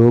2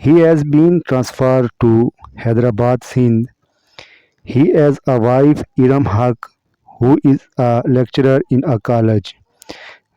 He has been transferred to Hyderabad, Sindh. He has a wife, Iram Haq, who is a lecturer in a college.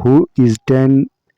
who is 10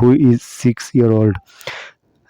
who is 6 year old.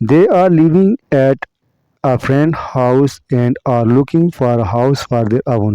They are living at a friend house and are looking for a house for their own.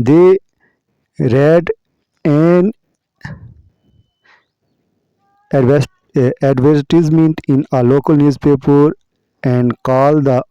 They read an advertisement in a local newspaper and call the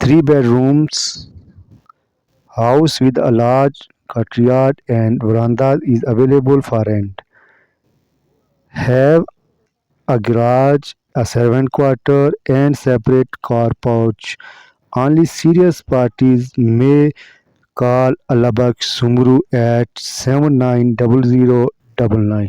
3 bedrooms house with a large courtyard and veranda is available for rent. Have a garage, a servant quarter and separate car porch. Only serious parties may call Allah Baksh Sumru at 790099.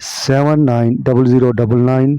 790099।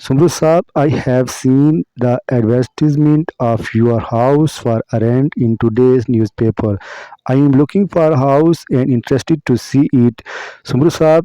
Sumru Saab, I have seen the advertisement of your house for rent in today's newspaper. I am looking for a house and interested to see it. Sumru Saab,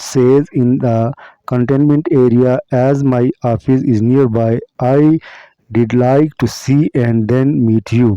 says in the containment area as my office is nearby, I did like to see and then meet you.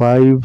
5,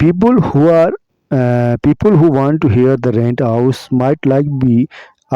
people who want to hear the rent house might like be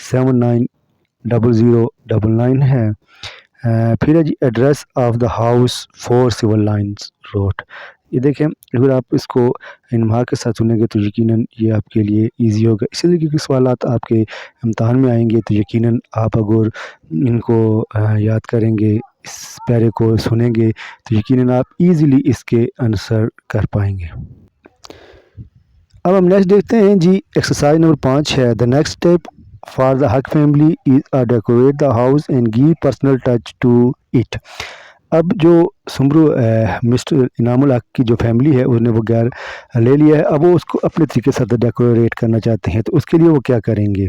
79 0099 ہے۔ پھر ہے جی address of the house 4 Civil Lines Road. یہ دیکھیں اگر آپ اس کو انمہا کے ساتھ سنیں گے تو یقیناً یہ آپ کے لیے ایزی ہوگا، اسی لیے کہ سوالات آپ کے امتحان میں آئیں گے تو یقیناً آپ اگر ان کو یاد کریں گے، اس پیرے کو سنیں گے تو یقیناً آپ ایزیلی اس کے آنسر کر پائیں گے۔ اب ہم نیکسٹ دیکھتے ہیں جی ایکسرسائز نمبر 5 ہے، the next step for the Haq family is decorate the house and give personal touch to it. اب جو سمرو مسٹر انعام الحق کی جو فیملی ہے اس نے وہ گھر لے لیا ہے، اب وہ اس کو اپنے طریقے سے ڈیکوریٹ کرنا چاہتے ہیں، تو اس کے لیے وہ کیا کریں گے؟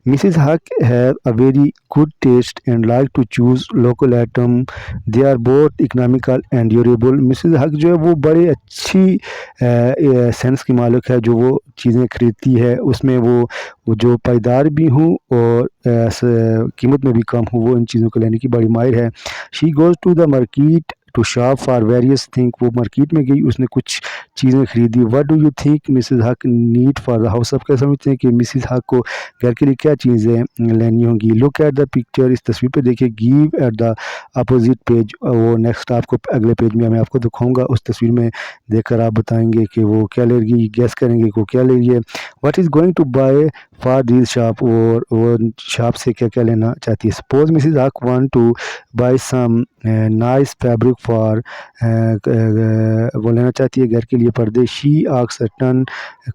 Mrs Haq have a very good taste and like to choose local item, they are both economical and durable. Mrs Haq جو ہے وہ بڑے اچھی سینس کی مالک ہے، جو وہ چیزیں خریدتی ہے اس میں وہ جو پائیدار بھی ہوں اور قیمت میں بھی کم ہوں، وہ ان چیزوں کو لینے کی بڑی ماہر ہے۔ She goes to the market to shop for various thing, وہ مارکیٹ میں گئی، اس نے کچھ چیزیں خریدی۔ What do you think Mrs Haq need for the house? آپ کیا سمجھتے ہیں کہ مسز حق کو گھر کے لیے کیا چیزیں لینی ہوں گی؟ لک ایٹ دا پکچر، اس تصویر پہ دیکھیں، give at the opposite page, وہ نیکسٹ آپ کو اگلے پیج میں میں آپ کو دکھاؤں گا، اس تصویر میں دیکھ کر آپ بتائیں گے کہ وہ کیا لے گی، گیس کریں گے کہ وہ کیا لے رہی ہے۔ What is going to buy for these shop, اور وہ شاپ سے کیا کیا لینا چاہتی ہے؟ Suppose Mrs Haq want to buy some nice fabric for, وہ لینا چاہتی ہے گھر کے لیے پردے۔ She asks certain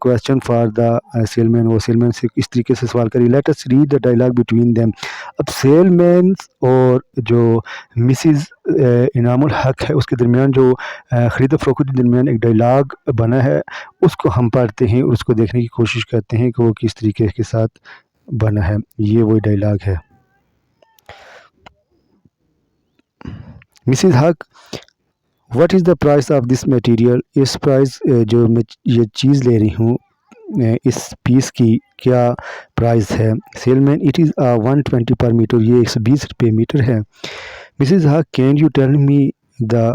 question for the salesman, وہ سیل مین سے اس طریقے سے سوال کری۔ Let us read the dialogue between them. اب سیل مین اور جو مسز انعام الحق ہے اس کے درمیان جو خرید و فروخت کے درمیان ایک ڈائلاگ بنا ہے، اس کو ہم پڑھتے ہیں اور اس کو دیکھنے کی کوشش کرتے ہیں کہ وہ کس طریقے کے ساتھ بنا ہے۔ یہ وہی ڈائلاگ ہے۔ Mrs Haq what is the price of this material, اس پرائز جو میں یہ چیز لے رہی ہوں اس پیس کی کیا پرائز ہے؟ Salesman it is 120 per metre, یہ 120 روپے میٹر ہے۔ Mrs Haq can you tell me the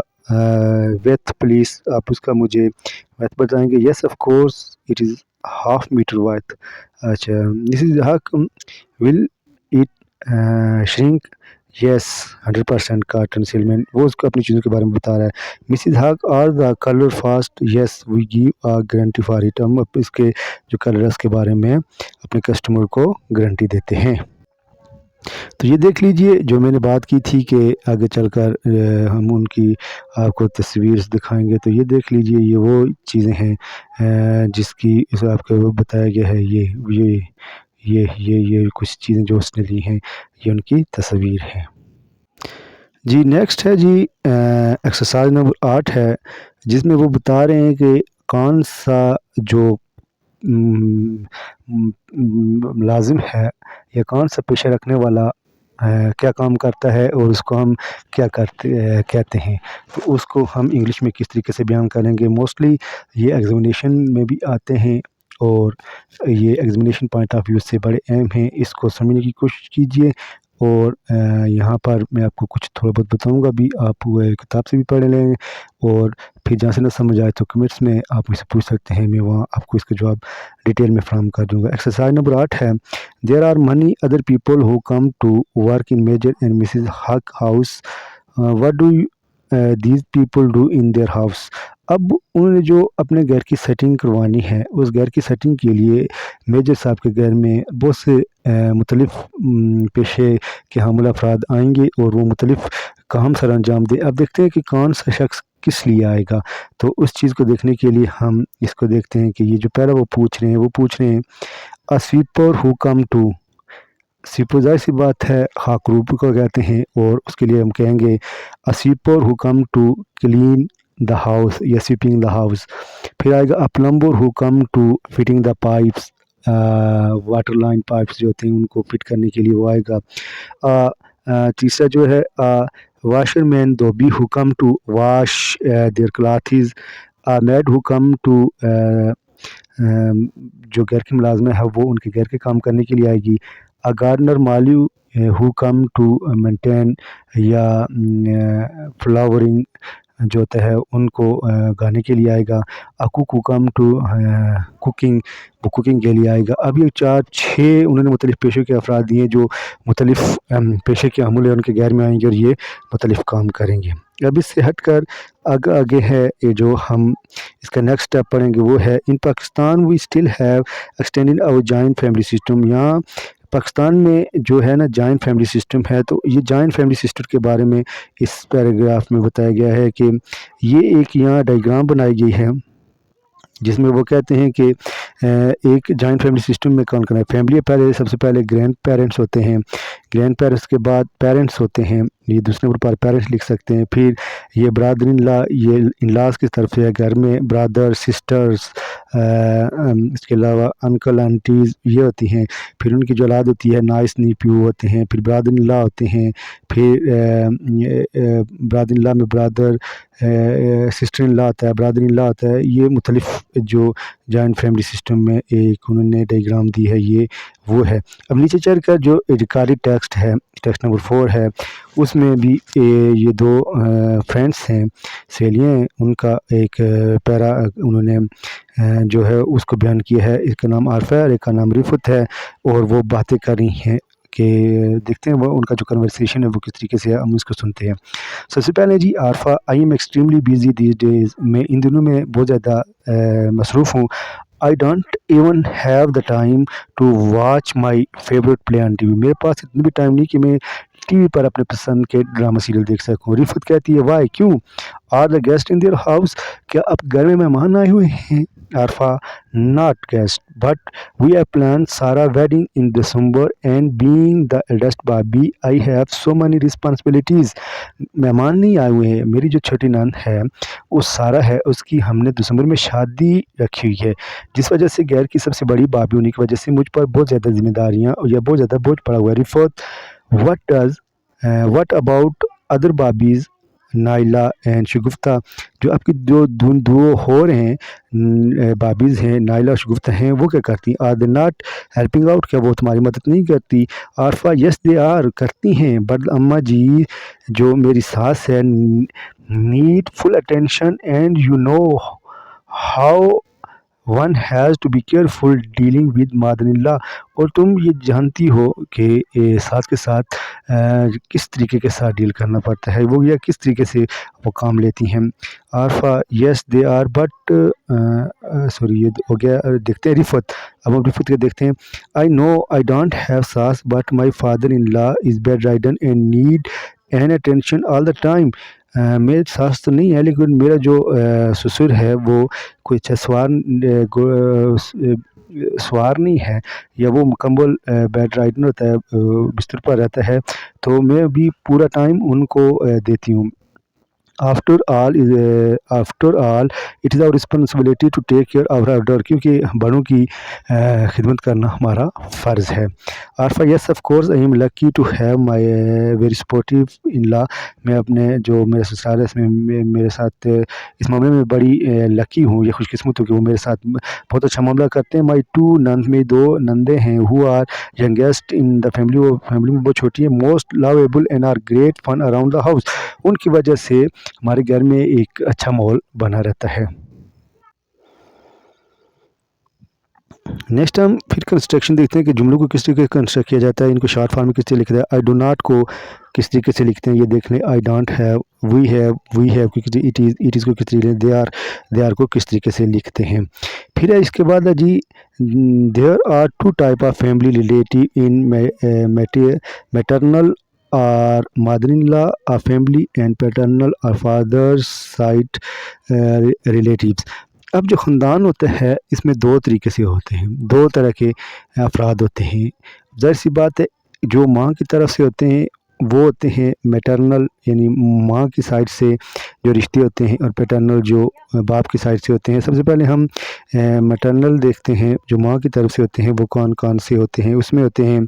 width please, آپ اس کا مجھے ویتھ بتائیں گے؟ Yes of course it is half metre width. اچھا Mrs Haq will it shrink? Yes 100% cotton. Salesman وہ اس کو اپنی چیزوں کے بارے میں بتا رہا ہے۔ Mrs Haq are the colour fast? Yes we give a guarantee for it, ہم اس کے جو کلر ہے اس کے بارے میں اپنے کسٹمر کو گارنٹی دیتے ہیں۔ تو یہ دیکھ لیجئے جو میں نے بات کی تھی کہ آگے چل کر ہم ان کی آپ کو تصویر دکھائیں گے، تو یہ دیکھ لیجئے یہ وہ چیزیں ہیں جس کی اس آپ کو بتایا گیا ہے، یہ کچھ چیزیں جو اس نے لی ہیں، یہ ان کی تصویر ہیں۔ جی نیکسٹ ہے جی ایکسرسائز نمبر 8 ہے، جس میں وہ بتا رہے ہیں کہ کون سا جو لازم ہے یا کون سا پیشہ رکھنے والا کیا کام کرتا ہے اور اس کو ہم کیا کہتے ہیں، تو اس کو ہم انگلش میں کس طریقے سے بیان کریں گے۔ موسٹلی یہ ایگزامینیشن میں بھی آتے ہیں اور یہ ایگزامینیشن پوائنٹ آف ویو سے بڑے اہم ہیں، اس کو سمجھنے کی کوشش کیجئے، اور یہاں پر میں آپ کو کچھ تھوڑا بہت بتاؤں گا بھی، آپ وہ کتاب سے بھی پڑھ لیں، اور پھر جہاں سے نہ سمجھ آئے تو کمنٹس میں آپ مجھ سے پوچھ سکتے ہیں، میں وہاں آپ کو اس کا جواب ڈیٹیل میں فراہم کر دوں گا۔ ایکسرسائز نمبر 8 ہے، there are many other people who come to work in Major and Mrs Haq house, what do these people do in their house. اب انہوں نے جو اپنے گھر کی سیٹنگ کروانی ہے، اس گھر کی سیٹنگ کے لیے میجر صاحب کے گھر میں بہت سے مختلف پیشے کے حامل افراد آئیں گے اور وہ مختلف کام سر انجام دیں۔ اب دیکھتے ہیں کہ کون سا شخص کس لیے آئے گا، تو اس چیز کو دیکھنے کے لیے ہم اس کو دیکھتے ہیں کہ یہ جو پہلا وہ پوچھ رہے ہیں a sweeper who come to، sweeper ظاہر سی بات ہے خاکروب کو کہتے ہیں، اور اس کے لیے ہم کہیں گے a sweeper who come to clean the house یا sweeping the house۔ پھر آئے گا a plumber who come to fitting the pipes، water line pipes جو ہوتے ہیں ان کو فٹ کرنے کے لیے وہ آئے گا۔ تیسرا جو ہے واشر مین دھوبی who come to wash their clothes، maid who come to جو گھر کی ملازمہ ہے وہ ان کے گھر کے کام کرنے کے لیے آئے گی۔ گارڈنر مالی who come to maintain یا فلاورنگ جو ہوتا ہے ان کو گانے کے لیے آئے گا. اکو کو کم ٹو کوکنگ، وہ کوکنگ کے لیے آئے گا. اب یہ 4-6 انہوں نے مختلف پیشے کے افراد دیے جو مختلف پیشے کے عملے ان کے غیر میں آئیں گے اور یہ مختلف کام کریں گے. اب اس سے ہٹ کر آگے ہے یہ جو ہم اس کا نیکسٹ اسٹیپ پڑھیں گے وہ ہے in Pakistan we still have extending اور جوائنٹ فیملی سسٹم. یہاں پاکستان میں جو ہے نا جوائنٹ فیملی سسٹم ہے، تو یہ جوائنٹ فیملی سسٹم کے بارے میں اس پیراگراف میں بتایا گیا ہے کہ یہ ایک یہاں ڈائیگرام بنائی گئی ہے جس میں وہ کہتے ہیں کہ ایک جوائنٹ فیملی سسٹم میں کون کرنا ہے. فیملی پہلے سب سے پہلے گرینڈ پیرنٹس ہوتے ہیں، گرینڈ پیرنٹس کے بعد پیرنٹس ہوتے ہیں، یہ دوسرے نمبر پر پیرنٹس لکھ سکتے ہیں. پھر یہ برادر ان لا، یہ ان لاس کی طرف سے گھر میں برادر سسٹرز، اس کے علاوہ انکل آنٹیز یہ ہوتی ہیں. پھر ان کی جو اولاد ہوتی ہے نائس نیپیو ہوتے ہیں. پھر برادر ان لا ہوتے ہیں. پھر برادر ان لا میں برادر سسٹر ان لا ہوتا ہے، برادر ان لا ہوتا ہے. یہ مختلف جو جوائنٹ فیملی سسٹم میں ایک انہوں نے ڈائیگرام دی ہے یہ وہ ہے. اب نیچے چڑھ کر جو ریکارڈ ٹیکسٹ ہے، ٹیکسٹ نمبر 4 ہے، اس میں بھی یہ دو فرینڈس ہیں، سہیلیاں ہیں، ان کا ایک پیرا انہوں نے جو ہے اس کو بیان کیا ہے. اس کا نام عارفہ ہے اور ایک کا نام رفت ہے، اور وہ باتیں کر رہی ہیں کہ دیکھتے ہیں وہ ان کا جو کنورسیشن ہے وہ کس طریقے سے ہے، ہم اس کو سنتے ہیں. سب سے پہلے جی Arifa, I am extremely busy these days, میں ان دنوں میں بہت زیادہ مصروف ہوں. I don't even have the time to watch my favourite play on T V, میرے پاس اتنا بھی ٹائم نہیں کہ میں ٹی وی پر اپنے پسند کے ڈرامہ سیریل دیکھ سکوں. رفت کہتی ہے وائی، کیوں؟ Are the guest in their house, کیا اب گھر میں مہمان آئے ہوئے ہیں؟ Arifa, not guest but we have plan Sara wedding in December and being the eldest bhabhi I have so many responsibilities. مہمان نہیں آئے ہوئے ہیں، میری جو چھوٹی نان ہے وہ سارا ہے، اس کی ہم نے دسمبر میں شادی رکھی ہوئی ہے، جس وجہ سے گھر کی سب سے بڑی بابی ہونے کی وجہ سے مجھ پر بہت زیادہ ذمہ داریاں یا بہت زیادہ بوجھ پڑا ہوا ہے. Riffat, what about other bhabhis Naila and Shagufta, جو آپ کی دو ہو رہے ہیں بابیز ہیں، نائلہ اور شگفتہ ہیں، وہ کیا کرتی ہیں؟ Are they not helping out, کیا وہ تمہاری مدد نہیں کرتی؟ عارفہ، یس دے آر، کرتی ہیں، بٹ اماں جی جو میری ساس ہے need full attention and you know how one has to be careful dealing with mother in لا، اور تم یہ جانتی ہو کہ ساس کے ساتھ کس طریقے کے ساتھ ڈیل کرنا پڑتا ہے، وہ یا کس طریقے سے وہ کام لیتی ہیں. عارفہ، یس دے آر بٹ سوری یہ ہو گیا. دیکھتے ہیں رفت، اب ہم رفت کے دیکھتے ہیں. I know I don't have saas but my father in law is bedridden and need an attention all the time. میرے ساس تو نہیں ہے لیکن میرا جو سسر ہے وہ کوئی اچھا سوار نہیں ہے، یا وہ مکمل بیڈ رائڈن ہوتا ہے، بستر پر رہتا ہے، تو میں بھی پورا ٹائم ان کو دیتی ہوں. After all it is our responsibility to take care our elder, کیونکہ بڑوں کی خدمت کرنا ہمارا فرض ہے. Arifa, yes of course I am lucky to have my very supportive in law, میں اپنے جو میرے سسرال ہے اس میں میرے ساتھ اس معاملے میں بڑی لکی ہوں، یہ خوش قسمت ہوں کہ وہ میرے ساتھ بہت اچھا معاملہ کرتے ہیں. مائی ٹو ننز، میں 2 نندے ہیں، who are youngest in the family, وہ فیملی میں بہت چھوٹی ہے. Most lovable and are great fun around the house, ان کی وجہ سے ہمارے گھر میں ایک اچھا ماحول بنا رہتا ہے. نیکسٹ ہم پھر کنسٹرکشن دیکھتے ہیں کہ جملوں کو کس طریقے سے کنسٹرکٹ کیا جاتا ہے، ان کو شارٹ فارم میں کس طریقے لکھتا ہے. آئی ڈو ناٹ کو کس طریقے سے لکھتے ہیں یہ دیکھ لیں. I don't have, we have کو اٹ از کو کس طریقے سے، دے آر کو کس طریقے سے لکھتے ہیں. پھر اس کے بعد ہے جی there are 2 type of family relative in maternal or mother in law آ family and paternal or father side relatives. اب جو خاندان ہوتا ہے اس میں 2 طریقے سے ہوتے ہیں، 2 طرح کے افراد ہوتے ہیں. ظاہر سی بات ہے جو ماں کی طرف سے ہوتے ہیں وہ ہوتے ہیں میٹرنل، یعنی ماں کی سائڈ سے جو رشتے ہوتے ہیں، اور پیٹرنل جو باپ کی سائڈ سے ہوتے ہیں. سب سے پہلے ہم میٹرنل دیکھتے ہیں، جو ماں کی طرف سے ہوتے ہیں وہ کون کون سے ہوتے ہیں. اس میں ہوتے ہیں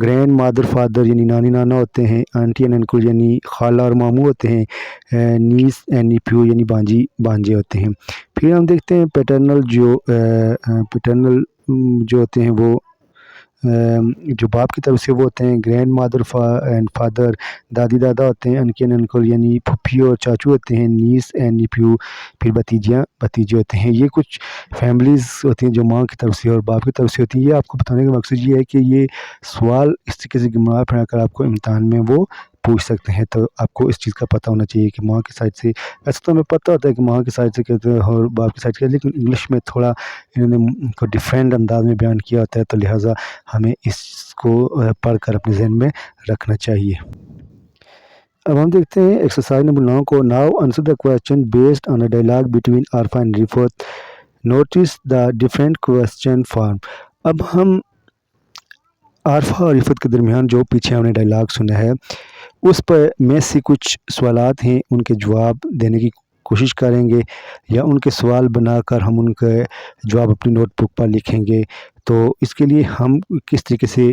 گرینڈ مادر فادر یعنی نانی نانا ہوتے ہیں، آنٹی اینڈ انکل یعنی خالہ اور ماموں ہوتے ہیں، نیس اینڈ نیپیو یعنی بانجی بانجے ہوتے ہیں. پھر ہم دیکھتے ہیں پیٹرنل جو ہوتے ہیں وہ جو باپ کی طرف سے وہ ہوتے ہیں گرینڈ مادر اینڈ فادر، دادی دادا ہوتے ہیں، انکل اینڈ انکل یعنی پھپھی اور چاچو ہوتے ہیں، نیس اینڈ نیپیو پھر بھتیجیاں بھتیجے ہوتے ہیں۔ یہ کچھ فیملیز ہوتی ہیں جو ماں کی طرف سے اور باپ کی طرف سے ہوتی ہیں۔ یہ آپ کو بتانے کا مقصد یہ ہے کہ یہ سوال اس طریقے سے گمراہ پھیلا کر آپ کو امتحان میں وہ پوچھ سکتے ہیں، تو آپ کو اس چیز کا پتہ ہونا چاہیے کہ ماں کی سائڈ سے، ویسے تو ہمیں پتہ ہوتا ہے کہ ماں کی سائڈ سے کہتے ہیں اور باپ کی سائڈ سے، لیکن انگلش میں تھوڑا انہوں نے کو ڈفرینٹ انداز میں بیان کیا ہوتا ہے، تو لہٰذا ہمیں اس کو پڑھ کر اپنے ذہن میں رکھنا چاہیے۔ اب ہم دیکھتے ہیں ایکسرسائز نمبر 9 کو۔ Now answer the question based on a dialogue between Arifa and Rifat, notice the different question form. اب ہم عارفہ اور رفعت کے درمیان جو پیچھے ہم نے ڈائلاگ سنا ہے اس پر میں سے کچھ سوالات ہیں، ان کے جواب دینے کی کوشش کریں گے، یا ان کے سوال بنا کر ہم ان کے جواب اپنی نوٹ بک پر لکھیں گے۔ تو اس کے لیے ہم کس طریقے سے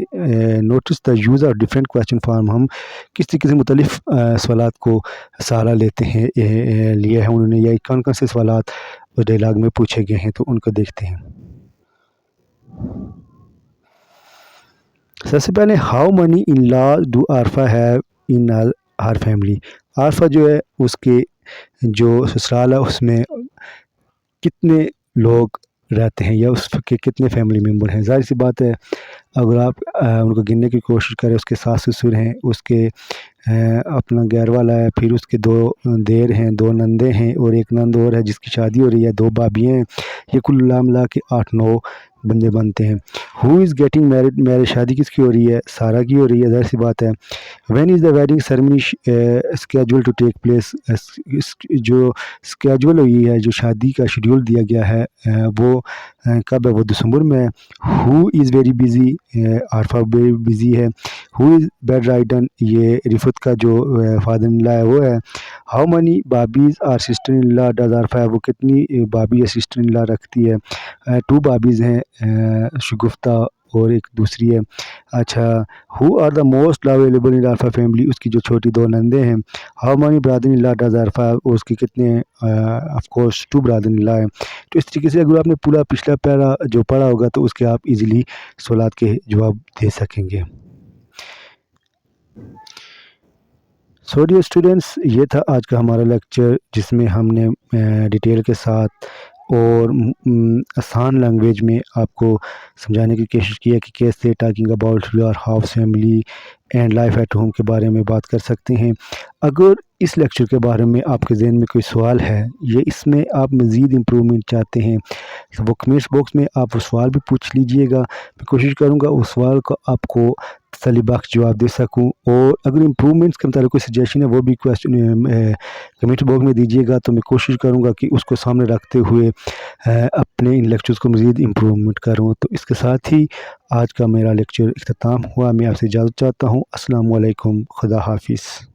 notice the use of different question form, ہم کس طریقے سے مختلف سوالات کو سہارا لیتے ہیں، لیا ہے انہوں نے، یا کون کون سے سوالات اس ڈائلاگ میں پوچھے گئے ہیں، تو ان کو دیکھتے ہیں۔ سب سے پہلے how money in laws do Arifa have in Hare family. Arifa جو ہے اس کے جو سسرال ہے اس میں کتنے لوگ رہتے ہیں، یا اس کے کتنے فیملی ممبر ہیں۔ ظاہر سی بات ہے اگر آپ ان کو گننے کی کوشش کریں، اس کے ساس سسر ہیں، اس کے اپنا گھر والا ہے، پھر اس کے 2 دیر ہیں، 2 نندے ہیں اور ایک نند اور ہے جس کی شادی ہو رہی ہے، 2 بھابیاں ہیں، یہ کل ملا کے 8-9 بندے بنتے ہیں۔ ہو از گیٹنگ میرڈ، میرے شادی کس کی ہو رہی ہے؟ سارہ کی ہو رہی ہے، ظاہر سی بات ہے۔ When is the wedding ceremony schedule to take place, جو اسکیجول ہوئی ہے، جو شادی کا شیڈیول دیا گیا ہے وہ کب ہے؟ وہ دسمبر میں ہے۔ Who is very busy, Arifa very busy ہے۔ ہو از بیڈ رائڈن، یہ رفعت کا جو فادر ان لا ہے وہ ہے۔ How many bhabhis are sister in law does Arifa, وہ کتنی بابی یا سسٹر ان لا رکھتی ہے؟ 2 بابیز ہیں، شگفتہ اور ایک دوسری ہے۔ اچھا، who are the most lovable in Arifa family, اس کی جو چھوٹی 2 نندے ہیں۔ How many brother in law does Arifa, اس کی کتنے آف کورس 2 برادر ان لا ہے۔ تو اس طریقے سے اگر آپ نے پورا پچھلا پیرا جو پڑھا ہوگا تو اس کے آپ ایزیلی سوالات کے جواب دے سکیں گے۔ سو ڈیئر اسٹوڈنٹس، یہ تھا آج کا ہمارا لیکچر جس میں ہم نے ڈیٹیل کے ساتھ اور آسان لینگویج میں آپ کو سمجھانے کی کوشش کی ہے کہ کیسے talking about your house family and life at home کے بارے میں بات کر سکتے ہیں۔ اگر اس لیکچر کے بارے میں آپ کے ذہن میں کوئی سوال ہے یا اس میں آپ مزید امپرومنٹ چاہتے ہیں، وہ کمنٹس باکس میں آپ وہ سوال بھی پوچھ لیجئے گا، میں کوشش کروں گا اس سوال کا آپ کو تسلی بخش جواب دے سکوں، اور اگر امپرومنٹس کے متعلق کوئی سجیشن ہے وہ بھی کمنٹ باکس میں دیجیے گا، تو میں کوشش کروں گا کہ اس کو سامنے رکھتے ہوئے اپنے ان لیکچرز کو مزید امپرومنٹ کروں۔ تو اس کے ساتھ ہی آج کا میرا لیکچر اختتام ہوا، میں آپ سے اجازت چاہتا ہوں۔ السلام علیکم، خدا حافظ۔